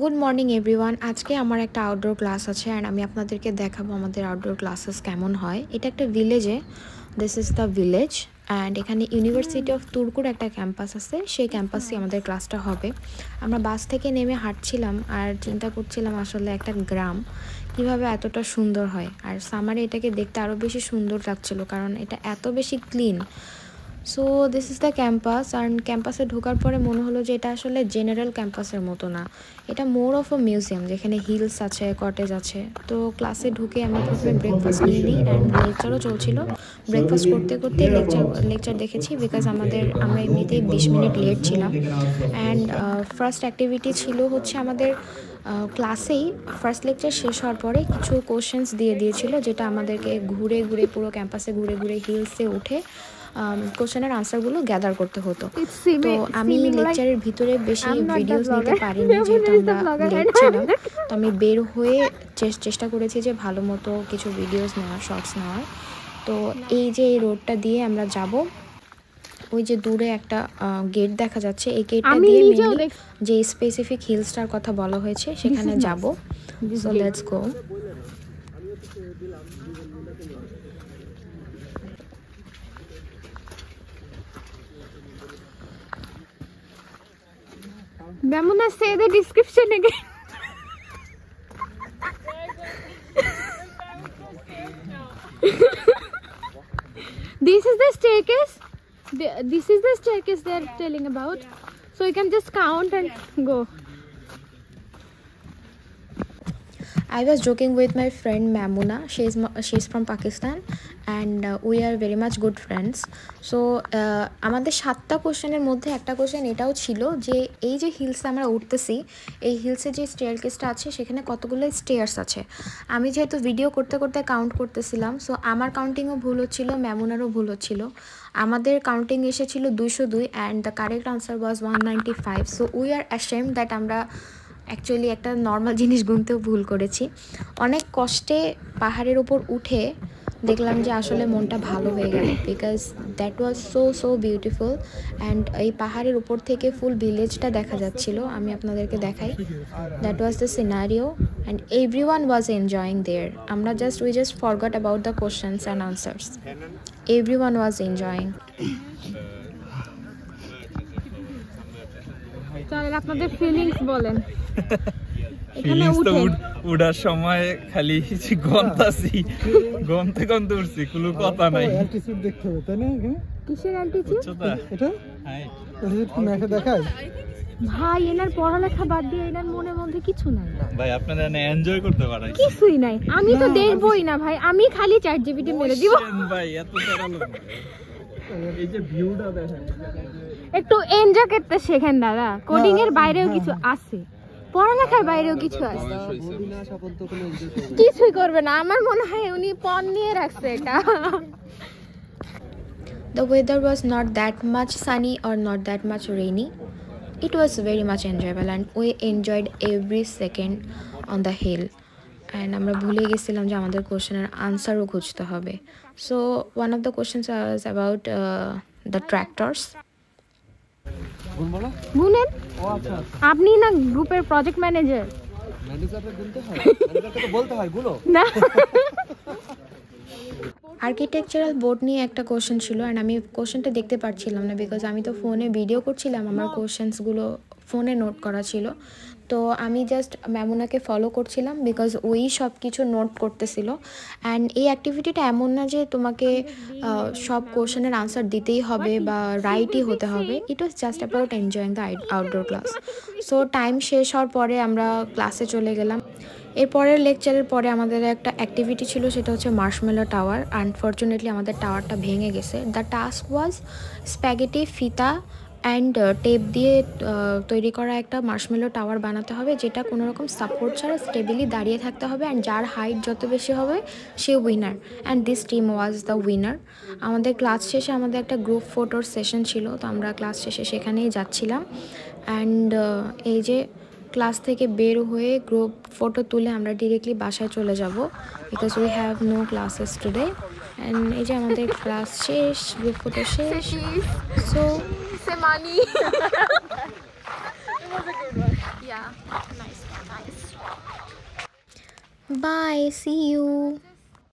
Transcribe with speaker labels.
Speaker 1: Good morning everyone. আজকে আমার একটা আউটডোর ক্লাস আছে অ্যান্ড আমি আপনাদেরকে দেখাবো আমাদের আউটডোর ক্লাসেস কেমন হয়। এটা একটা ভিলেজে, this is the village and এখানে ইউনিভার্সিটি অফ তুর্কুর একটা ক্যাম্পাস আছে, সেই ক্যাম্পাসে আমাদের ক্লাসটা হবে। আমরা বাস থেকে নেমে হাঁটছিলাম আর চিন্তা করছিলাম আসলে একটা গ্রাম কীভাবে এতটা সুন্দর হয়, আর সামারে এটাকে দেখতে আরও বেশি সুন্দর লাগছিলো কারণ এটা এত বেশি clean. So this is the campus, আর ক্যাম্পাসে ঢোকার পরে মনে হলো যে এটা আসলে জেনারেল ক্যাম্পাসের মতো না, এটা মোর অফ আ মিউজিয়াম যেখানে হিলস আছে, কটেজ আছে। তো ক্লাসে ঢুকে আমি প্রথমে ব্রেকফাস্ট নিয়ে নিই অ্যান্ড লেকচারও চলছিল। ব্রেকফাস্ট করতে করতে লেকচার দেখেছি বিকজ আমরা এমনিতেই 20 মিনিট লেট ছিলাম। অ্যান্ড ফার্স্ট অ্যাক্টিভিটি ছিল হচ্ছে আমাদের ক্লাসেই ফার্স্ট লেকচার শেষ হওয়ার পরে কিছু কোশ্চেন্স দিয়েছিল, যেটা আমাদেরকে ঘুরে ঘুরে পুরো ক্যাম্পাসে ঘুরে ঘুরে হিলসে উঠে কোশ্চেনের আনসারগুলো গ্যাদার করতে হতো। তো আমি লেকচারের ভিতরে বেশি ভিডিওস নিতে পারিনি যেহেতু আমরা লেট ছিলাম। তো আমি বের হয়ে চেষ্টা করেছি যে ভালো মতো কিছু ভিডিওস নেওয়ার, শর্টস নেওয়ার। তো এই যে এই রোডটা দিয়ে আমরা যাব, ওই যে দূরে একটা গেট দেখা যাচ্ছে, এই গেটটা দিয়ে যে স্পেসিফিক হিলসটার কথা বলা হয়েছে সেখানে যাব। So let's go.
Speaker 2: Mamuna, say the description again. This is the staircase. This is the staircase they are telling about. So you can just count and go.
Speaker 1: I was joking with my friend Mamuna. She's from Pakistan and we are very much good friends. So আমাদের 7টা কোশ্চেনের মধ্যে একটা question এটাও ছিল যে এই যে হিলসে আমরা উঠতেছি, এই হিলসে যে স্টেয়ারকেসটা আছে সেখানে কতগুলো স্টেয়ার্স আছে। আমি যেহেতু ভিডিও করতে করতে কাউন্ট করতেছিলাম, সো আমার কাউন্টিংও ভুল হচ্ছিল, ম্যামুনারও ভুল হচ্ছিল। আমাদের কাউন্টিং এসেছিল 202 and the correct answer was 195। So we are ashamed that আমরা অ্যাকচুয়ালি একটা নর্মাল জিনিস গুনতেও ভুল করেছি। অনেক কষ্টে পাহাড়ের ওপর উঠে দেখলাম যে আসলে মনটা ভালো হয়ে গেল, because that was so beautiful and এই পাহাড়ের উপর থেকে ফুল ভিলেজটা দেখা যাচ্ছিল। আমি আপনাদেরকে দেখাই, that was the scenario and everyone was enjoying there. আমরা we just forgot about the questions and answers, everyone was enjoying.
Speaker 2: চলেন আপনাদের ফিলিংস বলেন।
Speaker 3: ফিলিংস তো উড়ার সময় খালি গন্তে উঠছি, কোনো কথা নাই।
Speaker 4: অ্যালটিটিউড দেখতে হবে তাই না?
Speaker 2: কিসের অ্যালটিটিউড?
Speaker 4: এটা ম্যাপে দেখায়
Speaker 2: ভাই, এনার পড়ালেখা বাদ দিয়ে এনার মনের মধ্যে কিছু নাই
Speaker 3: ভাই, আপনারা এনজয় করতে পারেন
Speaker 2: কিছুই নাই। আমি তো দেখবই না ভাই, আমি খালি চ্যাট জিপিটি মেরে দিব
Speaker 3: ভাই। এত তেরালো এই যে ভিউটা দেখেন,
Speaker 2: একটু এনজয় করতে শেখেন দাদা। কোডিং এর বাইরেও কিছু আছে, পড়ালেখার বাইরেও কিছু আছে। কিছুই করবে না, আমার মনে হয় উনি পণ নিয়ে রাখছে এটা।
Speaker 1: The weather was not that much sunny or not that much rainy. It was very much enjoyable and we enjoyed every second on the hill. And আমরা ভুলে গেছিলাম যে আমাদের কোশ্চেনের আনসারও খুঁজতে হবে। So one of the questions was about the tractors.
Speaker 2: বুনেন, আপনি না গ্রুপের প্রজেক্ট ম্যানেজার। না,
Speaker 1: আর্কিটেকচারাল বোর্ড নিয়ে একটা কোশ্চেন ছিল অ্যান্ড আমি কোশ্চেনটা দেখতে পারছিলাম না বিকজ আমি তো ফোনে ভিডিও করছিলাম, আমার কোশ্চেন্সগুলো ফোনে নোট করা ছিল। তো আমি জাস্ট ম্যামুনাকে ফলো করছিলাম বিকজ ওই সব কিছু নোট করতেছিল। অ্যান্ড এই অ্যাক্টিভিটিটা এমন না যে তোমাকে সব কোশ্চেনের আনসার দিতেই হবে বা রাইটই হতে হবে, it was just about enjoying the outdoor class. So time শেষ হওয়ার পরে আমরা ক্লাসে চলে গেলাম। এরপরের লেকচারের পরে আমাদের একটা অ্যাক্টিভিটি ছিল, সেটা হচ্ছে মার্শমেলো টাওয়ার। আনফর্চুনেটলি আমাদের টাওয়ারটা ভেঙে গেছে। দ্য টাস্ক ওয়াজ স্প্যাগেটি, ফিতা অ্যান্ড টেপ দিয়ে তৈরি করা একটা মার্শমেলো টাওয়ার বানাতে হবে, যেটা কোনো রকম সাপোর্ট ছাড়া স্টেবিলি দাঁড়িয়ে থাকতে হবে অ্যান্ড যার হাইট যত বেশি হবে সে winner, and this team was the winner. আমাদের ক্লাস শেষে আমাদের একটা গ্রুপ ফটোর সেশন ছিল, তো আমরা ক্লাস শেষে সেখানেই যাচ্ছিলাম। অ্যান্ড এই যে ক্লাস থেকে বের হয়ে গ্রুপ ফটো তুলে আমরা ডিরেক্টলি বাসায় চলে যাব because we have no classes today. And এই যে আমাদের ক্লাস শেষ, গ্রুপ ফটো শেষ। So
Speaker 2: money. It was a good one. Yeah. Yeah, nice, nice.
Speaker 1: Bye, see you.